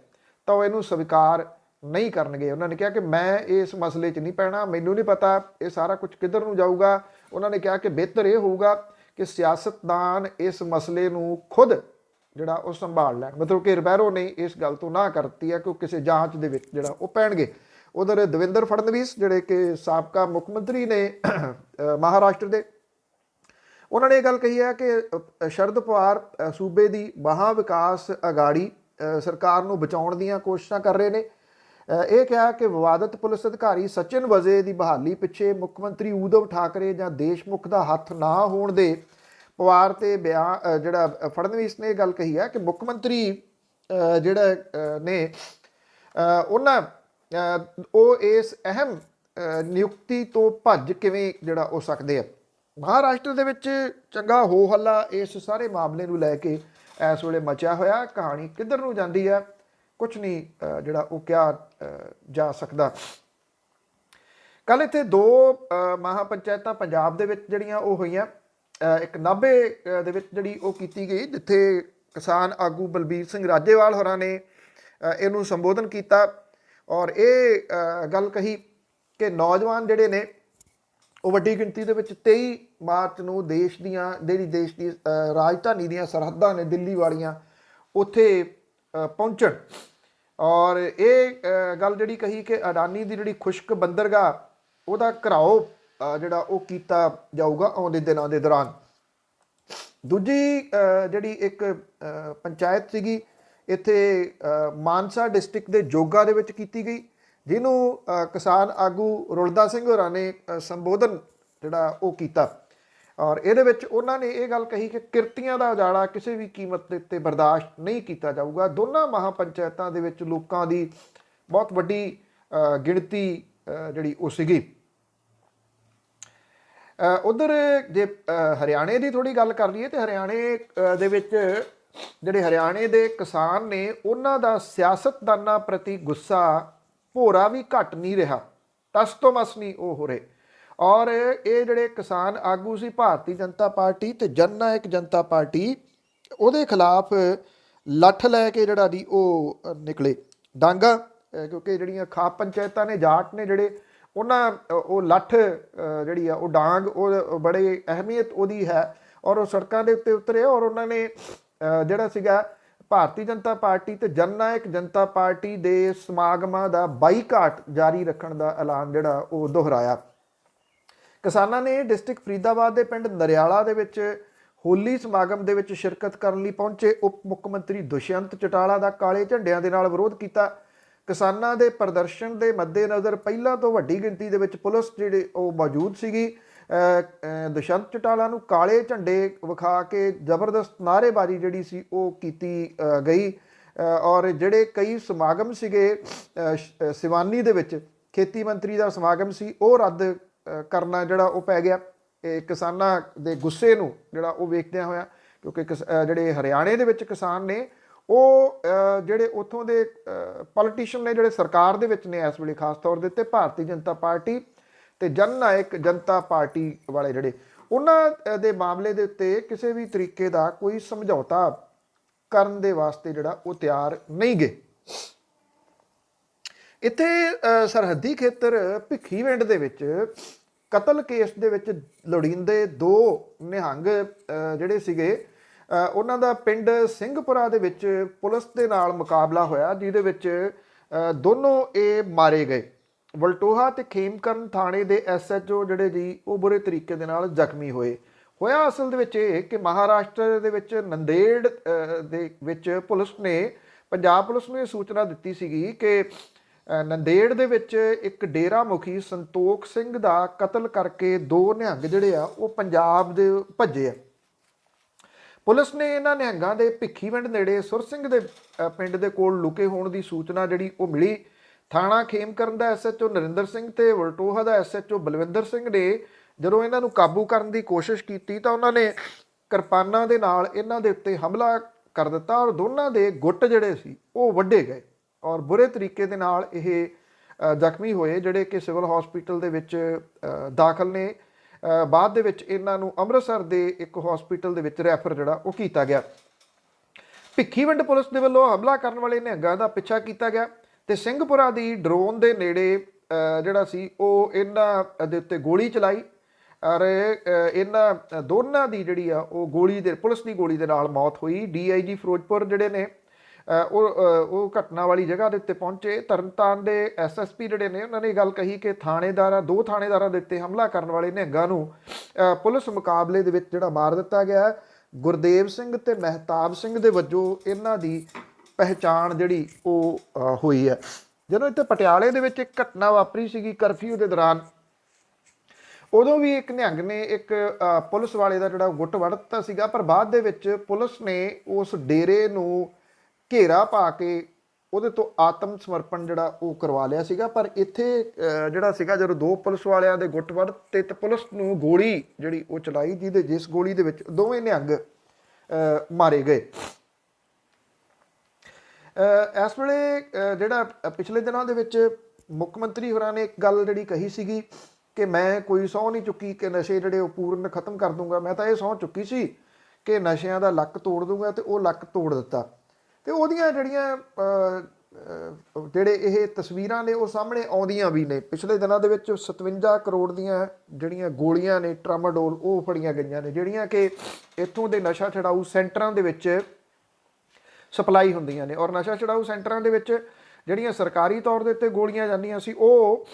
ਤਾਂ ਉਹ ਇਹਨੂੰ ਸਵੀਕਾਰ ਨਹੀਂ ਕਰਨਗੇ। ਉਹਨਾਂ ਨੇ ਕਿਹਾ ਕਿ ਮੈਂ ਇਸ ਮਸਲੇ 'ਚ ਨਹੀਂ ਪੈਣਾ, ਮੈਨੂੰ ਨਹੀਂ ਪਤਾ ਇਹ ਸਾਰਾ ਕੁਝ ਕਿੱਧਰ ਨੂੰ ਜਾਊਗਾ। ਉਹਨਾਂ ਨੇ ਕਿਹਾ ਕਿ ਬਿਹਤਰ ਇਹ ਹੋਊਗਾ ਕਿ ਸਿਆਸਤਦਾਨ ਇਸ ਮਸਲੇ ਨੂੰ ਖੁਦ ਜਿਹੜਾ ਉਹ ਸੰਭਾਲ ਲੈਣ। ਮਤਲਬ ਕਿ ਰਬੈਰੋ ਨੇ ਇਸ ਗੱਲ ਤੋਂ ਨਾ ਕਰ ਦਿੱਤੀ ਹੈ ਕਿ ਉਹ ਕਿਸੇ ਜਾਂਚ ਦੇ ਵਿੱਚ ਜਿਹੜਾ ਉਹ ਪੈਣਗੇ। ਉਧਰ ਦੇਵੇਂਦਰ ਫੜਨਵੀਸ ਜਿਹੜੇ ਕਿ ਸਾਬਕਾ ਮੁੱਖ ਮੰਤਰੀ ਨੇ ਮਹਾਰਾਸ਼ਟਰ ਦੇ, ਉਹਨਾਂ ਨੇ ਇਹ ਗੱਲ ਕਹੀ ਹੈ ਕਿ ਸ਼ਰਦ ਪਵਾਰ ਸੂਬੇ ਦੀ ਮਹਾ ਵਿਕਾਸ ਅਗਾੜੀ ਸਰਕਾਰ ਨੂੰ ਬਚਾਉਣ ਦੀਆਂ ਕੋਸ਼ਿਸ਼ਾਂ ਕਰ ਰਹੇ ਨੇ। ਇਹ ਕਿਹਾ ਕਿ ਵਿਵਾਦਤ ਪੁਲਿਸ ਅਧਿਕਾਰੀ ਸਚਿਨ ਵਜ਼ੇ ਦੀ ਬਹਾਲੀ ਪਿੱਛੇ ਮੁੱਖ ਮੰਤਰੀ ਉਧਵ ਠਾਕਰੇ ਜਾਂ ਦੇਸ਼ਮੁਖ ਦਾ ਹੱਥ ਨਾ ਹੋਣ ਦੇ ਪਵਾਰ ਤੇ ਬਿਆਨ ਜਿਹੜਾ ਫੜਨਵੀਸ ਨੇ ਇਹ ਗੱਲ ਕਹੀ ਹੈ ਕਿ ਮੁੱਖ ਮੰਤਰੀ ਜਿਹੜਾ ਨੇ ਉਹਨਾਂ ਉਹ ਇਸ ਅਹਿਮ ਨਿਯੁਕਤੀ ਤੋਂ ਭੱਜ ਕਿਵੇਂ ਜਿਹੜਾ ਹੋ ਸਕਦੇ ਆ। ਮਹਾਰਾਸ਼ਟਰ ਦੇ ਵਿੱਚ ਚੰਗਾ ਹੋ ਹੱਲਾ ਇਸ ਸਾਰੇ ਮਾਮਲੇ ਨੂੰ ਲੈ ਕੇ ਇਸ ਵੇਲੇ ਮਚਿਆ ਹੋਇਆ। ਕਹਾਣੀ ਕਿੱਧਰ ਨੂੰ ਜਾਂਦੀ ਹੈ ਕੁਛ ਨਹੀਂ ਜਿਹੜਾ ਉਹ ਕਿਹਾ ਜਾ ਸਕਦਾ। ਕੱਲ੍ਹ ਇੱਥੇ 2 ਮਹਾਪੰਚਾਇਤਾਂ ਪੰਜਾਬ ਦੇ ਵਿੱਚ ਜਿਹੜੀਆਂ ਉਹ ਹੋਈਆਂ। ਇੱਕ ਨਾਭੇ ਦੇ ਵਿੱਚ ਜਿਹੜੀ ਉਹ ਕੀਤੀ ਗਈ, ਜਿੱਥੇ ਕਿਸਾਨ ਆਗੂ ਬਲਬੀਰ ਸਿੰਘ ਰਾਜੇਵਾਲ ਹੋਰਾਂ ਨੇ ਇਹਨੂੰ ਸੰਬੋਧਨ ਕੀਤਾ ਔਰ ਇਹ ਗੱਲ ਕਹੀ ਕਿ ਨੌਜਵਾਨ ਜਿਹੜੇ ਨੇ ਉਹ ਵੱਡੀ ਗਿਣਤੀ ਦੇ ਵਿੱਚ 23 ਮਾਰਚ ਨੂੰ ਦੇਸ਼ ਦੀ ਰਾਜਧਾਨੀ ਦੀਆਂ ਸਰਹੱਦਾਂ ਨੇ ਦਿੱਲੀ ਵਾਲੀਆਂ, ਉੱਥੇ ਪਹੁੰਚਣ। ਔਰ ਇਹ ਗੱਲ ਜਿਹੜੀ ਕਹੀ ਕਿ ਅਡਾਨੀ ਦੀ ਜਿਹੜੀ ਖੁਸ਼ਕ ਬੰਦਰਗਾਹ ਉਹਦਾ ਘਿਰਾਓ ਜਿਹੜਾ ਉਹ ਕੀਤਾ ਜਾਊਗਾ ਆਉਂਦੇ ਦਿਨਾਂ ਦੇ ਦੌਰਾਨ। ਦੂਜੀ ਜਿਹੜੀ ਇੱਕ ਪੰਚਾਇਤ ਸੀਗੀ ਇੱਥੇ ਮਾਨਸਾ ਡਿਸਟ੍ਰਿਕਟ ਦੇ ਜੋਗਾ ਦੇ ਵਿੱਚ ਕੀਤੀ ਗਈ, ਜਿਹਨੂੰ ਕਿਸਾਨ ਆਗੂ ਰੁਲਦਾ ਸਿੰਘ ਹੋਰਾਂ ਨੇ ਸੰਬੋਧਨ ਜਿਹੜਾ ਉਹ ਕੀਤਾ। ਔਰ ਇਹਦੇ ਵਿੱਚ ਉਹਨਾਂ ਨੇ ਇਹ ਗੱਲ ਕਹੀ ਕਿ ਕਿਰਤੀਆਂ ਦਾ ਉਜਾੜਾ ਕਿਸੇ ਵੀ ਕੀਮਤ ਦੇ ਉੱਤੇ ਬਰਦਾਸ਼ਤ ਨਹੀਂ ਕੀਤਾ ਜਾਊਗਾ। ਦੋਨਾਂ ਮਹਾਪੰਚਾਇਤਾਂ ਦੇ ਵਿੱਚ ਲੋਕਾਂ ਦੀ ਬਹੁਤ ਵੱਡੀ ਗਿਣਤੀ ਜਿਹੜੀ ਉਹ ਸੀਗੀ। ਉਧਰ ਜੇ ਹਰਿਆਣੇ ਦੀ ਥੋੜ੍ਹੀ ਗੱਲ ਕਰ ਲਈਏ ਤਾਂ ਹਰਿਆਣੇ ਦੇ ਵਿੱਚ ਜਿਹੜੇ ਹਰਿਆਣੇ ਦੇ ਕਿਸਾਨ ਨੇ ਉਹਨਾਂ ਦਾ ਸਿਆਸਤਦਾਨਾਂ ਪ੍ਰਤੀ ਗੁੱਸਾ ਭੋਰਾ ਵੀ ਘੱਟ ਨਹੀਂ ਰਿਹਾ, ਤਸ ਤੋਂ ਮਸ ਨਹੀਂ ਉਹ ਹੋ ਰਹੇ। ਔਰ ਇਹ ਜਿਹੜੇ ਕਿਸਾਨ ਆਗੂ ਸੀ ਭਾਰਤੀ ਜਨਤਾ ਪਾਰਟੀ ਤੇ ਜਨ ਨਾਇਕ ਜਨਤਾ ਪਾਰਟੀ, ਉਹਦੇ ਖਿਲਾਫ ਲੱਠ ਲੈ ਕੇ ਜਿਹੜਾ ਦੀ ਉਹ ਨਿਕਲੇ ਡਾਂਗਾ, ਕਿਉਂਕਿ ਜਿਹੜੀਆਂ ਖਾਪ ਪੰਚਾਇਤਾਂ ਨੇ ਜਾਟ ਨੇ ਜਿਹੜੇ ਉਹਨਾਂ ਉਹ ਲੱਠ ਜਿਹੜੀ ਆ ਉਹ ਡਾਂਗ ਉਹ ਬੜੇ ਅਹਿਮੀਅਤ ਉਹਦੀ ਹੈ। ਔਰ ਉਹ ਸੜਕਾਂ ਦੇ ਉੱਤੇ ਉਤਰੇ ਔਰ ਉਹਨਾਂ ਨੇ ਜਿਹੜਾ ਸੀਗਾ ਭਾਰਤੀ ਜਨਤਾ ਪਾਰਟੀ ਤੇ ਜਨ ਨਾਇਕ ਜਨਤਾ ਪਾਰਟੀ ਦੇ ਸਮਾਗਮਾਂ ਦਾ ਬਾਈਕਾਟ ਜਾਰੀ ਰੱਖਣ ਦਾ ਐਲਾਨ ਜਿਹੜਾ ਉਹ ਦੁਹਰਾਇਆ। ਕਿਸਾਨਾਂ ਨੇ ਡਿਸਟ੍ਰਿਕਟ ਫਰੀਦਾਬਾਦ ਦੇ ਪਿੰਡ ਨਰਿਆਲਾ ਦੇ ਵਿੱਚ ਹੋਲੀ ਸਮਾਗਮ ਦੇ ਵਿੱਚ ਸ਼ਿਰਕਤ ਕਰਨ ਲਈ ਪਹੁੰਚੇ ਉਪ ਮੁੱਖ ਮੰਤਰੀ ਦੁਸ਼ਯੰਤ ਚੌਟਾਲਾ ਦਾ ਕਾਲੇ ਝੰਡਿਆਂ ਦੇ ਨਾਲ ਵਿਰੋਧ ਕੀਤਾ। ਕਿਸਾਨਾਂ ਦੇ ਪ੍ਰਦਰਸ਼ਨ ਦੇ ਮੱਦੇਨਜ਼ਰ ਪਹਿਲਾਂ ਤੋਂ ਵੱਡੀ ਗਿਣਤੀ ਦੇ ਵਿੱਚ ਪੁਲਿਸ ਜਿਹੜੇ ਉਹ ਮੌਜੂਦ ਸੀਗੀ। ਦੁਸ਼ਯੰਤ ਚੌਟਾਲਾ ਨੂੰ ਕਾਲੇ ਝੰਡੇ ਵਿਖਾ ਕੇ ਜ਼ਬਰਦਸਤ ਨਾਅਰੇਬਾਜ਼ੀ ਜਿਹੜੀ ਸੀ ਉਹ ਕੀਤੀ ਗਈ। ਔਰ ਜਿਹੜੇ ਕਈ ਸਮਾਗਮ ਸੀਗੇ ਸਿਵਾਨੀ ਦੇ ਵਿੱਚ ਖੇਤੀ ਮੰਤਰੀ ਦਾ ਸਮਾਗਮ ਸੀ ਉਹ ਰੱਦ ਕਰਨਾ ਜਿਹੜਾ ਉਹ ਪੈ ਗਿਆ ਇਹ ਕਿਸਾਨਾਂ ਦੇ ਗੁੱਸੇ ਨੂੰ ਜਿਹੜਾ ਉਹ ਵੇਖਦਿਆਂ ਹੋਇਆ, ਕਿਉਂਕਿ ਜਿਹੜੇ ਹਰਿਆਣੇ ਦੇ ਵਿੱਚ ਕਿਸਾਨ ਨੇ ਉਹ ਜਿਹੜੇ ਉੱਥੋਂ ਦੇ ਪੋਲੀਟੀਸ਼ੀਅਨ ਨੇ ਜਿਹੜੇ ਸਰਕਾਰ ਦੇ ਵਿੱਚ ਨੇ ਇਸ ਵੇਲੇ ਖਾਸ ਤੌਰ ਦੇ ਉੱਤੇ ਭਾਰਤੀ ਜਨਤਾ ਪਾਰਟੀ ਤੇ ਜਨ ਨਾਇਕ ਜਨਤਾ ਪਾਰਟੀ ਵਾਲੇ ਜਿਹੜੇ ਉਹਨਾਂ ਦੇ ਮਾਮਲੇ ਦੇ ਉੱਤੇ ਕਿਸੇ ਵੀ ਤਰੀਕੇ ਦਾ ਕੋਈ ਸਮਝੌਤਾ ਕਰਨ ਦੇ ਵਾਸਤੇ ਜਿਹੜਾ ਉਹ ਤਿਆਰ ਨਹੀਂ ਗਏ। ਇੱਥੇ ਸਰਹੱਦੀ ਖੇਤਰ ਭਿੱਖੀਵਿੰਡ ਦੇ ਵਿੱਚ ਕਤਲ ਕੇਸ ਦੇ ਵਿੱਚ ਲੋੜੀਂਦੇ 2 ਨਿਹੰਗ ਜਿਹੜੇ ਸੀਗੇ ਉਹਨਾਂ ਦਾ ਪਿੰਡ ਸਿੰਘਪੁਰਾ ਦੇ ਵਿੱਚ ਪੁਲਿਸ ਦੇ ਨਾਲ ਮੁਕਾਬਲਾ ਹੋਇਆ, ਜਿਹਦੇ ਵਿੱਚ ਦੋਨੋਂ ਇਹ ਮਾਰੇ ਗਏ। ਵਲਟੋਹਾ ਤੇ ਖੇਮਕਰਨ ਥਾਣੇ ਦੇ SHO ਜਿਹੜੇ ਜੀ ਉਹ ਬੁਰੇ ਤਰੀਕੇ ਦੇ ਨਾਲ ਜ਼ਖਮੀ ਹੋਇਆ ਅਸਲ ਦੇ ਵਿੱਚ ਇਹ ਕਿ ਮਹਾਰਾਸ਼ਟਰ ਦੇ ਵਿੱਚ ਨੰਦੇੜ ਦੇ ਵਿੱਚ ਪੁਲਿਸ ਨੇ ਪੰਜਾਬ ਪੁਲਿਸ ਨੂੰ ਇਹ ਸੂਚਨਾ ਦਿੱਤੀ ਸੀਗੀ ਕਿ ਨੰਦੇੜ ਦੇ ਵਿੱਚ ਇੱਕ ਡੇਰਾ ਮੁਖੀ ਸੰਤੋਖ ਸਿੰਘ ਦਾ ਕਤਲ ਕਰਕੇ 2 ਨਿਹੰਗ ਜਿਹੜੇ ਆ ਉਹ ਪੰਜਾਬ ਦੇ ਭੱਜੇ ਆ। ਪੁਲਿਸ ਨੇ ਇਹਨਾਂ ਨਿਹੰਗਾਂ ਦੇ ਭਿੱਖੀਵਿੰਡ ਨੇੜੇ ਸੁਰ ਸਿੰਘ ਦੇ ਪਿੰਡ ਦੇ ਕੋਲ ਲੁਕੇ ਹੋਣ ਦੀ ਸੂਚਨਾ ਜਿਹੜੀ ਉਹ ਮਿਲੀ। ਥਾਣਾ ਖੇਮਕਰਨ ਦਾ SHO ਨਰਿੰਦਰ ਸਿੰਘ ਤੇ ਵਲਟੋਹਾ ਦਾ SHO ਬਲਵਿੰਦਰ ਸਿੰਘ ਨੇ ਜਦੋਂ ਇਹਨਾਂ ਨੂੰ ਕਾਬੂ ਕਰਨ ਦੀ ਕੋਸ਼ਿਸ਼ ਕੀਤੀ ਤਾਂ ਉਹਨਾਂ ਨੇ ਕਿਰਪਾਨਾਂ ਦੇ ਨਾਲ ਇਹਨਾਂ ਦੇ ਉੱਤੇ ਹਮਲਾ ਕਰ ਦਿੱਤਾ ਔਰ ਦੋਨਾਂ ਦੇ ਗੁੱਟ ਜਿਹੜੇ ਸੀ ਉਹ ਵੱਢੇ ਗਏ ਔਰ ਬੁਰੇ ਤਰੀਕੇ ਦੇ ਨਾਲ ਇਹ ਜ਼ਖਮੀ ਹੋਏ, ਜਿਹੜੇ ਕਿ ਸਿਵਲ ਹਸਪੀਟਲ ਦੇ ਵਿੱਚ ਦਾਖਲ ਨੇ। ਬਾਅਦ ਦੇ ਵਿੱਚ ਇਹਨਾਂ ਨੂੰ ਅੰਮ੍ਰਿਤਸਰ ਦੇ ਇੱਕ ਹਸਪੀਟਲ ਦੇ ਵਿੱਚ ਰੈਫਰ ਜਿਹੜਾ ਉਹ ਕੀਤਾ ਗਿਆ। ਭਿੱਖੀਵਿੰਡ ਪੁਲਿਸ ਦੇ ਵੱਲੋਂ ਹਮਲਾ ਕਰਨ ਵਾਲੇ ਨਿਹੰਗਾਂ ਦਾ ਪਿੱਛਾ ਕੀਤਾ ਗਿਆ ਤੇ ਸਿੰਘਪੁਰਾ ਦੀ ਡਰੋਨ ਦੇ ਨੇੜੇ ਜਿਹੜਾ ਸੀ ਉਹ ਇਹਨਾਂ ਦੇ ਉੱਤੇ ਗੋਲੀ ਚਲਾਈ ਔਰ ਇਹਨਾਂ ਦੋਨਾਂ ਦੀ ਜਿਹੜੀ ਆ ਉਹ ਪੁਲਿਸ ਦੀ ਗੋਲੀ ਦੇ ਨਾਲ ਮੌਤ ਹੋਈ। DIG ਫਿਰੋਜ਼ਪੁਰ ਜਿਹੜੇ ਨੇ ਉਹ ਘਟਨਾ ਵਾਲੀ ਜਗ੍ਹਾ ਦੇ ਉੱਤੇ ਪਹੁੰਚੇ। ਤਰਨਤਾਰਨ ਦੇ SSP ਜਿਹੜੇ ਨੇ ਉਹਨਾਂ ਨੇ ਗੱਲ ਕਹੀ ਕਿ 2 ਥਾਣੇਦਾਰਾਂ ਦੇ ਉੱਤੇ ਹਮਲਾ ਕਰਨ ਵਾਲੇ ਨਿਹੰਗਾਂ ਨੂੰ ਪੁਲਿਸ ਮੁਕਾਬਲੇ ਦੇ ਵਿੱਚ ਜਿਹੜਾ ਮਾਰ ਦਿੱਤਾ ਗਿਆ। ਗੁਰਦੇਵ ਸਿੰਘ ਤੇ ਮਹਿਤਾਬ ਸਿੰਘ ਦੇ ਵਜੋਂ ਇਹਨਾਂ ਦੀ ਪਹਿਚਾਣ ਜਿਹੜੀ ਉਹ ਹੋਈ ਹੈ। ਜਦੋਂ ਇੱਥੇ ਪਟਿਆਲੇ ਦੇ ਵਿੱਚ ਇੱਕ ਘਟਨਾ ਵਾਪਰੀ ਸੀਗੀ ਕਰਫਿਊ ਦੇ ਦੌਰਾਨ, ਉਦੋਂ ਵੀ ਇੱਕ ਨਿਹੰਗ ਨੇ ਇੱਕ ਪੁਲਿਸ ਵਾਲੇ ਦਾ ਜਿਹੜਾ ਗੁੱਟ ਵੱਢ ਦਿੱਤਾ ਸੀਗਾ, ਪਰ ਬਾਅਦ ਦੇ ਵਿੱਚ ਪੁਲਿਸ ਨੇ ਉਸ ਡੇਰੇ ਨੂੰ ਘੇਰਾ ਪਾ ਕੇ ਉਹਦੇ ਤੋਂ ਆਤਮ ਸਮਰਪਣ ਜਿਹੜਾ ਉਹ ਕਰਵਾ ਲਿਆ ਸੀਗਾ। ਪਰ ਇੱਥੇ ਜਿਹੜਾ ਸੀਗਾ ਜਦੋਂ 2 ਪੁਲਿਸ ਵਾਲਿਆਂ ਦੇ ਗੁੱਟ ਵੱਢ ਤੇ ਪੁਲਿਸ ਨੂੰ ਗੋਲੀ ਜਿਹੜੀ ਉਹ ਚਲਾਈ, ਜਿਸ ਗੋਲੀ ਦੇ ਵਿੱਚ ਦੋਵੇਂ ਨਿਹੰਗ ਮਾਰੇ ਗਏ। ਇਸ ਵੇਲੇ ਜਿਹੜਾ ਪਿਛਲੇ ਦਿਨਾਂ ਦੇ ਵਿੱਚ ਮੁੱਖ ਮੰਤਰੀ ਹੋਰਾਂ ਨੇ ਇੱਕ ਗੱਲ ਜਿਹੜੀ ਕਹੀ ਸੀਗੀ ਕਿ ਮੈਂ ਕੋਈ ਸਹੁੰ ਨਹੀਂ ਚੁੱਕੀ ਕਿ ਨਸ਼ੇ ਜਿਹੜੇ ਉਹ ਪੂਰਨ ਖਤਮ ਕਰ ਦੂੰਗਾ। ਮੈਂ ਤਾਂ ਇਹ ਸਹੁੰ ਚੁੱਕੀ ਸੀ ਕਿ ਨਸ਼ਿਆਂ ਦਾ ਲੱਕ ਤੋੜ ਦੂੰਗਾ, ਤੇ ਉਹ ਲੱਕ ਤੋੜ ਦਿੱਤਾ। ਤੇ ਉਹਦੀਆਂ ਜਿਹੜੀਆਂ ਜਿਹੜੇ ਇਹ ਤਸਵੀਰਾਂ ਨੇ ਉਹ ਸਾਹਮਣੇ ਆਉਂਦੀਆਂ ਵੀ ਨੇ। ਪਿਛਲੇ ਦਿਨਾਂ ਦੇ ਵਿੱਚ 57 ਕਰੋੜ ਦੀਆਂ ਜਿਹੜੀਆਂ ਗੋਲੀਆਂ ਨੇ ਟਰਾਮਾਡੋਲ ਉਹ ਫੜੀਆਂ ਗਈਆਂ ਨੇ, ਜਿਹੜੀਆਂ ਕਿ ਇੱਥੋਂ ਦੇ ਨਸ਼ਾ ਛਡਾਊ ਸੈਂਟਰਾਂ ਦੇ ਵਿੱਚ ਸਪਲਾਈ ਹੁੰਦੀਆਂ ਨੇ। ਔਰ ਨਸ਼ਾ ਛਡਾਊ ਸੈਂਟਰਾਂ ਦੇ ਵਿੱਚ ਜਿਹੜੀਆਂ ਸਰਕਾਰੀ ਤੌਰ ਦੇ ਉੱਤੇ ਗੋਲੀਆਂ ਜਾਂਦੀਆਂ ਸੀ ਉਹ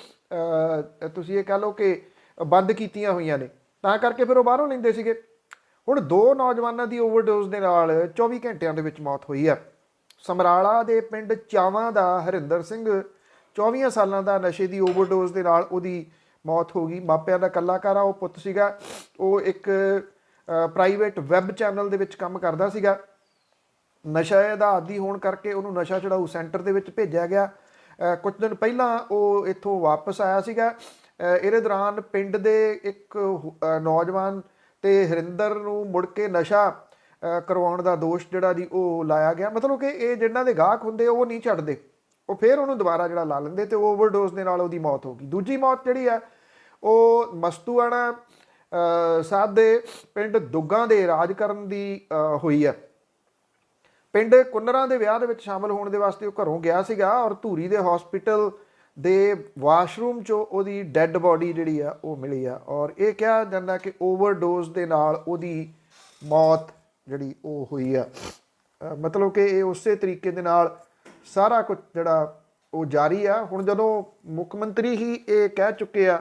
ਤੁਸੀਂ ਇਹ ਕਹਿ ਲਓ ਕਿ ਬੰਦ ਕੀਤੀਆਂ ਹੋਈਆਂ ਨੇ, ਤਾਂ ਕਰਕੇ ਫਿਰ ਉਹ ਬਾਹਰੋਂ ਲੈਂਦੇ ਸੀਗੇ। ਹੁਣ 2 ਨੌਜਵਾਨਾਂ ਦੀ ਓਵਰਡੋਜ਼ ਦੇ ਨਾਲ 24 ਘੰਟਿਆਂ ਦੇ ਵਿੱਚ ਮੌਤ ਹੋਈ ਹੈ। ਸਮਰਾਲਾ ਦੇ ਪਿੰਡ ਚਾਵਾਂ ਦਾ ਹਰਿੰਦਰ ਸਿੰਘ 24 ਸਾਲਾਂ ਦਾ ਨਸ਼ੇ ਦੀ ਓਵਰਡੋਜ਼ ਦੇ ਨਾਲ ਉਹਦੀ ਮੌਤ ਹੋ ਗਈ। ਮਾਪਿਆਂ ਦਾ ਕਲਾਕਾਰ ਆ, ਉਹ ਪੁੱਤ ਸੀਗਾ, ਉਹ ਇੱਕ ਪ੍ਰਾਈਵੇਟ ਵੈਬ ਚੈਨਲ ਦੇ ਵਿੱਚ ਕੰਮ ਕਰਦਾ ਸੀਗਾ। ਨਸ਼ੇ ਦਾ ਆਦੀ ਹੋਣ ਕਰਕੇ ਉਹਨੂੰ ਨਸ਼ਾ ਛਡਾਊ ਸੈਂਟਰ ਦੇ ਵਿੱਚ ਭੇਜਿਆ ਗਿਆ। ਕੁਝ ਦਿਨ ਪਹਿਲਾਂ ਉਹ ਇੱਥੋਂ ਵਾਪਸ ਆਇਆ ਸੀਗਾ। ਇਹਦੇ ਦੌਰਾਨ ਪਿੰਡ ਦੇ ਇੱਕ ਨੌਜਵਾਨ ਤੇ ਹਰਿੰਦਰ ਨੂੰ ਮੁੜ ਕੇ ਨਸ਼ਾ ਕਰਵਾਉਣ ਦਾ ਦੋਸ਼ ਜਿਹੜਾ ਜੀ ਉਹ ਲਾਇਆ ਗਿਆ। ਮਤਲਬ ਕਿ ਇਹ ਜਿਹਨਾਂ ਦੇ ਗਾਹਕ ਹੁੰਦੇ ਉਹ ਨਹੀਂ ਛੱਡਦੇ, ਉਹ ਫਿਰ ਉਹਨੂੰ ਦੁਬਾਰਾ ਜਿਹੜਾ ਲਾ ਲੈਂਦੇ, ਤੇ ਓਵਰਡੋਜ਼ ਦੇ ਨਾਲ ਉਹਦੀ ਮੌਤ ਹੋ ਗਈ। ਦੂਜੀ ਮੌਤ ਜਿਹੜੀ ਆ ਉਹ ਮਸਤੂਆਣਾ ਸਾਹਿਬ ਦੇ ਪਿੰਡ ਦੁੱਗਾਂ ਦੇ ਰਾਜਕਰਨ ਦੀ ਹੋਈ ਆ। ਪਿੰਡ ਕੁੰਨਰਾਂ ਦੇ ਵਿਆਹ ਦੇ ਵਿੱਚ ਸ਼ਾਮਲ ਹੋਣ ਦੇ ਵਾਸਤੇ ਉਹ ਘਰੋਂ ਗਿਆ ਸੀਗਾ, ਔਰ ਧੂਰੀ ਦੇ ਹਸਪੀਟਲ ਦੇ ਵਾਸ਼ਰੂਮ 'ਚੋਂ ਉਹਦੀ ਡੈੱਡ ਬੋਡੀ ਜਿਹੜੀ ਆ ਉਹ ਮਿਲੀ ਆ। ਔਰ ਇਹ ਕਿਹਾ ਜਾਂਦਾ ਕਿ ਓਵਰਡੋਜ਼ ਦੇ ਨਾਲ ਉਹਦੀ ਮੌਤ ਜਿਹੜੀ ਉਹ ਹੋਈ ਆ। ਮਤਲਬ ਕਿ ਇਹ ਉਸੇ ਤਰੀਕੇ ਦੇ ਨਾਲ ਸਾਰਾ ਕੁਝ ਜਿਹੜਾ ਉਹ ਜਾਰੀ ਆ। ਹੁਣ ਜਦੋਂ ਮੁੱਖ ਮੰਤਰੀ ਹੀ ਇਹ ਕਹਿ ਚੁੱਕੇ ਆ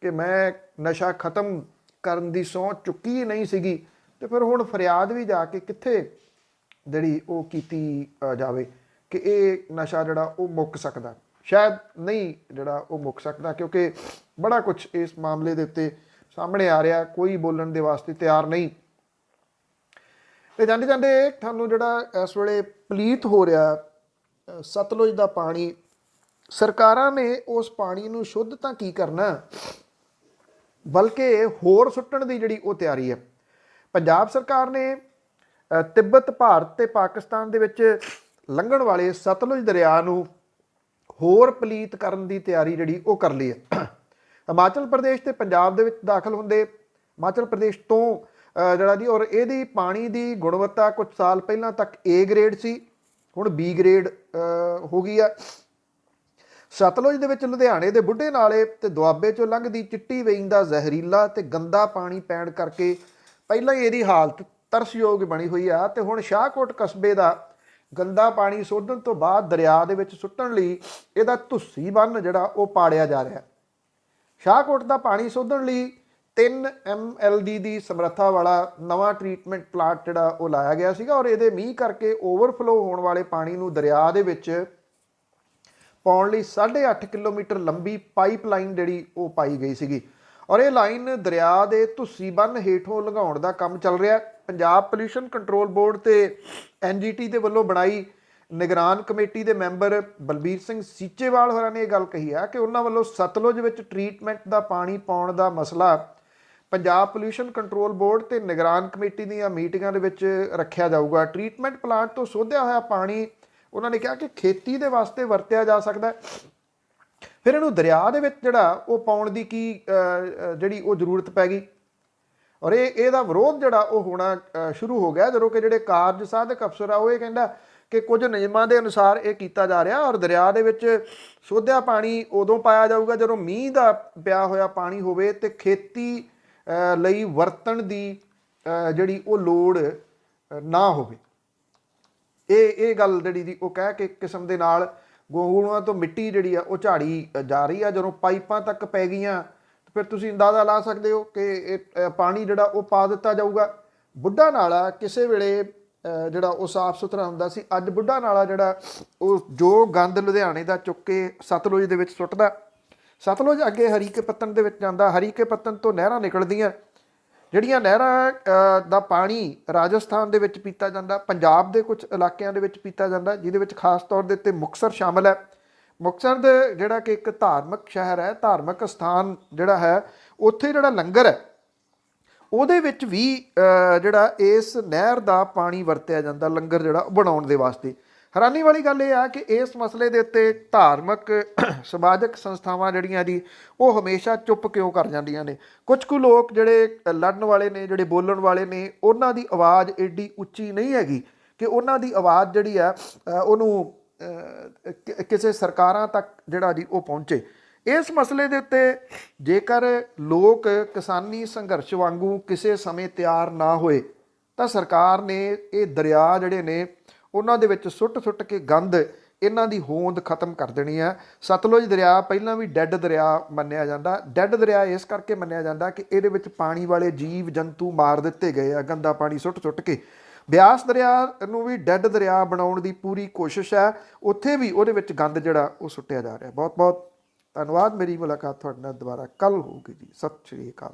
ਕਿ ਮੈਂ ਨਸ਼ਾ ਖਤਮ ਕਰਨ ਦੀ ਸਹੁੰ ਚੁੱਕੀ ਹੀ ਨਹੀਂ ਸੀਗੀ, ਤੇ ਫਿਰ ਹੁਣ ਫਰਿਆਦ ਵੀ ਜਾ ਕੇ ਕਿੱਥੇ ਜਿਹੜੀ ਉਹ ਕੀਤੀ ਜਾਵੇ ਕਿ ਇਹ ਨਸ਼ਾ ਜਿਹੜਾ ਉਹ ਮੁੱਕ ਸਕਦਾ। ਸ਼ਾਇਦ ਨਹੀਂ ਜਿਹੜਾ ਉਹ ਮੁੱਕ ਸਕਦਾ, ਕਿਉਂਕਿ ਬੜਾ ਕੁਝ ਇਸ ਮਾਮਲੇ ਦੇ ਉੱਤੇ ਸਾਹਮਣੇ ਆ ਰਿਹਾ, ਕੋਈ ਬੋਲਣ ਦੇ ਵਾਸਤੇ ਤਿਆਰ ਨਹੀਂ। ਤੇ ਜਾਂਦੇ ਜਾਂਦੇ ਤੁਹਾਨੂੰ ਜਿਹੜਾ ਇਸ ਵੇਲੇ ਪਲੀਤ ਹੋ ਰਿਹਾ ਸਤਲੁਜ ਦਾ ਪਾਣੀ, ਸਰਕਾਰਾਂ ਨੇ ਉਸ ਪਾਣੀ ਨੂੰ ਸ਼ੁੱਧ ਤਾਂ ਕੀ ਕਰਨਾ, ਬਲਕਿ ਹੋਰ ਸੁੱਟਣ ਦੀ ਜਿਹੜੀ ਉਹ ਤਿਆਰੀ ਹੈ। ਪੰਜਾਬ ਸਰਕਾਰ ਨੇ ਤਿੱਬਤ, ਭਾਰਤ ਤੇ ਪਾਕਿਸਤਾਨ ਦੇ ਵਿੱਚ ਲੰਘਣ ਵਾਲੇ ਸਤਲੁਜ ਦਰਿਆ ਨੂੰ ਹੋਰ ਪਲੀਤ ਕਰਨ ਦੀ ਤਿਆਰੀ ਜਿਹੜੀ ਉਹ ਕਰ ਲਈ ਹੈ। ਹਿਮਾਚਲ ਪ੍ਰਦੇਸ਼ ਤੇ ਪੰਜਾਬ ਦੇ ਵਿੱਚ ਦਾਖਲ ਹੁੰਦੇ ਹਿਮਾਚਲ ਪ੍ਰਦੇਸ਼ ਤੋਂ ਜਿਹੜਾ ਜੀ, ਔਰ ਇਹਦੀ ਪਾਣੀ ਦੀ ਗੁਣਵੱਤਾ ਕੁਝ ਸਾਲ ਪਹਿਲਾਂ ਤੱਕ A ਗ੍ਰੇਡ ਸੀ, ਹੁਣ B ਗ੍ਰੇਡ ਹੋ ਗਈ ਆ। ਸਤਲੁਜ ਦੇ ਵਿੱਚ ਲੁਧਿਆਣੇ ਦੇ ਬੁੱਢੇ ਨਾਲੇ ਤੇ ਦੁਆਬੇ 'ਚੋਂ ਲੰਘਦੀ ਚਿੱਟੀ ਵੇਈਂ ਦਾ ਜ਼ਹਿਰੀਲਾ ਤੇ ਗੰਦਾ ਪਾਣੀ ਪੈਣ ਕਰਕੇ ਪਹਿਲਾਂ ਹੀ ਇਹਦੀ ਹਾਲਤ ਤਰਸਯੋਗ ਬਣੀ ਹੋਈ ਆ। ਤੇ ਹੁਣ ਸ਼ਾਹਕੋਟ ਕਸਬੇ ਦਾ ਗੰਦਾ ਪਾਣੀ ਸੋਧਣ ਤੋਂ ਬਾਅਦ ਦਰਿਆ ਦੇ ਵਿੱਚ ਸੁੱਟਣ ਲਈ ਇਹਦਾ ਧੁੱਸੀ ਬੰਨ੍ਹ ਜਿਹੜਾ ਉਹ ਪਾੜਿਆ ਜਾ ਰਿਹਾ। ਸ਼ਾਹਕੋਟ ਦਾ ਪਾਣੀ ਸੋਧਣ ਲਈ 3 MLD ਦੀ ਸਮਰੱਥਾ ਵਾਲਾ ਨਵਾਂ ਟਰੀਟਮੈਂਟ ਪਲਾਂਟ ਜਿਹੜਾ ਉਹ ਲਾਇਆ ਗਿਆ ਸੀਗਾ, ਔਰ ਇਹਦੇ ਮੀਂਹ ਕਰਕੇ ਓਵਰਫਲੋ ਹੋਣ ਵਾਲੇ ਪਾਣੀ ਨੂੰ ਦਰਿਆ ਦੇ ਵਿੱਚ ਪਾਉਣ ਲਈ 8.5 ਕਿਲੋਮੀਟਰ ਲੰਬੀ ਪਾਈਪਲਾਈਨ ਜਿਹੜੀ ਉਹ ਪਾਈ ਗਈ ਸੀਗੀ। ਔਰ ਇਹ ਲਾਈਨ ਦਰਿਆ ਦੇ ਧੁੱਸੀ ਬੰਨ੍ਹ ਹੇਠੋਂ ਲੰਘਾਉਣ ਦਾ ਕੰਮ ਚੱਲ ਰਿਹਾ। ਪੰਜਾਬ ਪੋਲਿਊਸ਼ਨ ਕੰਟਰੋਲ ਬੋਰਡ ਤੇ NGT ਦੇ ਵੱਲੋਂ ਬਣਾਈ ਨਿਗਰਾਨ ਕਮੇਟੀ ਦੇ ਮੈਂਬਰ ਬਲਬੀਰ ਸਿੰਘ ਸੀਚੇਵਾਲ ਹੋਰਾਂ ਨੇ ਇਹ ਗੱਲ ਕਹੀ ਆ ਕਿ ਉਹਨਾਂ ਵੱਲੋਂ ਸਤਲੁਜ ਵਿੱਚ ਟਰੀਟਮੈਂਟ ਦਾ ਪਾਣੀ ਪਾਉਣ ਦਾ ਮਸਲਾ ਪੰਜਾਬ ਪੋਲਿਊਸ਼ਨ ਕੰਟਰੋਲ ਬੋਰਡ ਤੇ ਨਿਗਰਾਨ ਕਮੇਟੀ ਦੀਆਂ ਮੀਟਿੰਗਾਂ ਦੇ ਵਿੱਚ ਰੱਖਿਆ ਜਾਊਗਾ। ਟਰੀਟਮੈਂਟ ਪਲਾਂਟ ਤੋਂ ਸੋਧਿਆ ਹੋਇਆ ਪਾਣੀ ਉਹਨਾਂ ਨੇ ਕਿਹਾ ਕਿ ਖੇਤੀ ਦੇ ਵਾਸਤੇ ਵਰਤਿਆ ਜਾ ਸਕਦਾ, ਫਿਰ ਇਹਨੂੰ ਦਰਿਆ ਦੇ ਵਿੱਚ ਜਿਹੜਾ ਉਹ ਪਾਉਣ ਦੀ ਕੀ ਜਿਹੜੀ ਉਹ ਜ਼ਰੂਰਤ ਪੈ ਗਈ। ਔਰ ਇਹਦਾ ਵਿਰੋਧ ਜਿਹੜਾ ਉਹ ਹੋਣਾ ਸ਼ੁਰੂ ਹੋ ਗਿਆ, ਜਦੋਂ ਕਿ ਜਿਹੜੇ ਕਾਰਜ ਸਾਧਕ ਅਫਸਰ ਆ ਉਹ ਇਹ ਕਹਿੰਦਾ ਕਿ ਕੁਝ ਨਿਯਮਾਂ ਦੇ ਅਨੁਸਾਰ ਇਹ ਕੀਤਾ ਜਾ ਰਿਹਾ, ਔਰ ਦਰਿਆ ਦੇ ਵਿੱਚ ਸੋਧਿਆ ਪਾਣੀ ਉਦੋਂ ਪਾਇਆ ਜਾਊਗਾ ਜਦੋਂ ਮੀਂਹ ਦਾ ਪਿਆ ਹੋਇਆ ਪਾਣੀ ਹੋਵੇ ਤੇ ਖੇਤੀ ਲਈ ਵਰਤਣ ਦੀ ਜਿਹੜੀ ਉਹ ਲੋੜ ਨਾ ਹੋਵੇ। ਇਹ ਗੱਲ ਜਿਹੜੀ ਦੀ ਉਹ ਕਹਿ ਕੇ ਕਿਸਮ ਦੇ ਨਾਲ ਗੋਂਗਲੂਆਂ ਤੋਂ ਮਿੱਟੀ ਜਿਹੜੀ ਆ ਉਹ ਝਾੜੀ ਜਾ ਰਹੀ ਆ। ਜਦੋਂ ਪਾਈਪਾਂ ਤੱਕ ਪੈ ਗਈਆਂ ਫਿਰ ਤੁਸੀਂ ਅੰਦਾਜ਼ਾ ਲਾ ਸਕਦੇ ਹੋ ਕਿ ਇਹ ਪਾਣੀ ਜਿਹੜਾ ਉਹ ਪਾ ਦਿੱਤਾ ਜਾਊਗਾ। ਬੁੱਢਾ ਨਾਲਾ ਕਿਸੇ ਵੇਲੇ ਜਿਹੜਾ ਉਹ ਸਾਫ਼ ਸੁਥਰਾ ਹੁੰਦਾ ਸੀ, ਅੱਜ ਬੁੱਢਾ ਨਾਲਾ ਜਿਹੜਾ ਉਹ ਜੋ ਗੰਦ ਲੁਧਿਆਣੇ ਦਾ ਚੁੱਕ ਕੇ ਸਤਲੁਜ ਦੇ ਵਿੱਚ ਸੁੱਟਦਾ। ਸਤਲੁਜ ਅੱਗੇ ਹਰੀਕੇ ਪੱਤਨ ਦੇ ਵਿੱਚ ਜਾਂਦਾ, ਹਰੀਕੇ ਪੱਤਨ ਤੋਂ ਨਹਿਰਾਂ ਨਿਕਲਦੀਆਂ, ਜਿਹੜੀਆਂ ਨਹਿਰਾਂ ਦਾ ਪਾਣੀ ਰਾਜਸਥਾਨ ਦੇ ਵਿੱਚ ਪੀਤਾ ਜਾਂਦਾ, ਪੰਜਾਬ ਦੇ ਕੁਝ ਇਲਾਕਿਆਂ ਦੇ ਵਿੱਚ ਪੀਤਾ ਜਾਂਦਾ, ਜਿਹਦੇ ਵਿੱਚ ਖਾਸ ਤੌਰ ਦੇ ਉੱਤੇ ਮੁਕਤਸਰ ਸ਼ਾਮਲ ਹੈ। ਮੁਕਤਸਰ ਦੇ ਜਿਹੜਾ ਕਿ ਇੱਕ ਧਾਰਮਿਕ ਸ਼ਹਿਰ ਹੈ, ਧਾਰਮਿਕ ਸਥਾਨ ਜਿਹੜਾ ਹੈ, ਉੱਥੇ ਜਿਹੜਾ ਲੰਗਰ ਹੈ ਉਹਦੇ ਵਿੱਚ ਵੀ ਜਿਹੜਾ ਇਸ ਨਹਿਰ ਦਾ ਪਾਣੀ ਵਰਤਿਆ ਜਾਂਦਾ ਲੰਗਰ ਜਿਹੜਾ ਬਣਾਉਣ ਦੇ ਵਾਸਤੇ। ਹੈਰਾਨੀ ਵਾਲੀ ਗੱਲ ਇਹ ਆ ਕਿ ਇਸ ਮਸਲੇ ਦੇ ਉੱਤੇ ਧਾਰਮਿਕ ਸਮਾਜਿਕ ਸੰਸਥਾਵਾਂ ਜਿਹੜੀਆਂ ਜੀ ਉਹ ਹਮੇਸ਼ਾ ਚੁੱਪ ਕਿਉਂ ਕਰ ਜਾਂਦੀਆਂ ਨੇ। ਕੁਝ ਕੁ ਲੋਕ ਜਿਹੜੇ ਲੜਨ ਵਾਲੇ ਨੇ, ਜਿਹੜੇ ਬੋਲਣ ਵਾਲੇ ਨੇ, ਉਹਨਾਂ ਦੀ ਆਵਾਜ਼ ਏਡੀ ਉੱਚੀ ਨਹੀਂ ਹੈਗੀ ਕਿ ਉਹਨਾਂ ਦੀ ਆਵਾਜ਼ ਜਿਹੜੀ ਆ ਉਹਨੂੰ ਕਿਸੇ ਸਰਕਾਰਾਂ ਤੱਕ ਜਿਹੜਾ ਜੀ ਉਹ ਪਹੁੰਚੇ। ਇਸ ਮਸਲੇ ਦੇ ਉੱਤੇ ਜੇਕਰ ਲੋਕ ਕਿਸਾਨੀ ਸੰਘਰਸ਼ ਵਾਂਗੂ ਕਿਸੇ ਸਮੇਂ ਤਿਆਰ ਨਾ ਹੋਏ ਤਾਂ ਸਰਕਾਰ ਨੇ ਇਹ ਦਰਿਆ ਜਿਹੜੇ ਨੇ ਉਹਨਾਂ ਦੇ ਵਿੱਚ ਸੁੱਟ ਕੇ ਗੰਦ ਇਹਨਾਂ ਦੀ ਹੋਂਦ ਖਤਮ ਕਰ ਦੇਣੀ ਹੈ। ਸਤਲੁਜ ਦਰਿਆ ਪਹਿਲਾਂ ਵੀ ਡੈੱਡ ਦਰਿਆ ਮੰਨਿਆ ਜਾਂਦਾ। ਡੈੱਡ ਦਰਿਆ ਇਸ ਕਰਕੇ ਮੰਨਿਆ ਜਾਂਦਾ ਕਿ ਇਹਦੇ ਵਿੱਚ ਪਾਣੀ ਵਾਲੇ ਜੀਵ ਜੰਤੂ ਮਾਰ ਦਿੱਤੇ ਗਏ ਆ ਗੰਦਾ ਪਾਣੀ ਸੁੱਟ ਕੇ। ਬਿਆਸ ਦਰਿਆ ਨੂੰ ਵੀ ਡੈੱਡ ਦਰਿਆ ਬਣਾਉਣ ਦੀ ਪੂਰੀ ਕੋਸ਼ਿਸ਼ ਹੈ, ਉੱਥੇ ਵੀ ਉਹਦੇ ਵਿੱਚ ਗੰਦ ਜਿਹੜਾ ਉਹ ਸੁੱਟਿਆ ਜਾ ਰਿਹਾ। ਬਹੁਤ ਬਹੁਤ ਧੰਨਵਾਦ। ਮੇਰੀ ਮੁਲਾਕਾਤ ਤੁਹਾਡੇ ਨਾਲ ਦੁਬਾਰਾ ਕੱਲ੍ਹ ਹੋਊਗੀ ਜੀ। ਸਤਿ ਸ਼੍ਰੀ ਅਕਾਲ।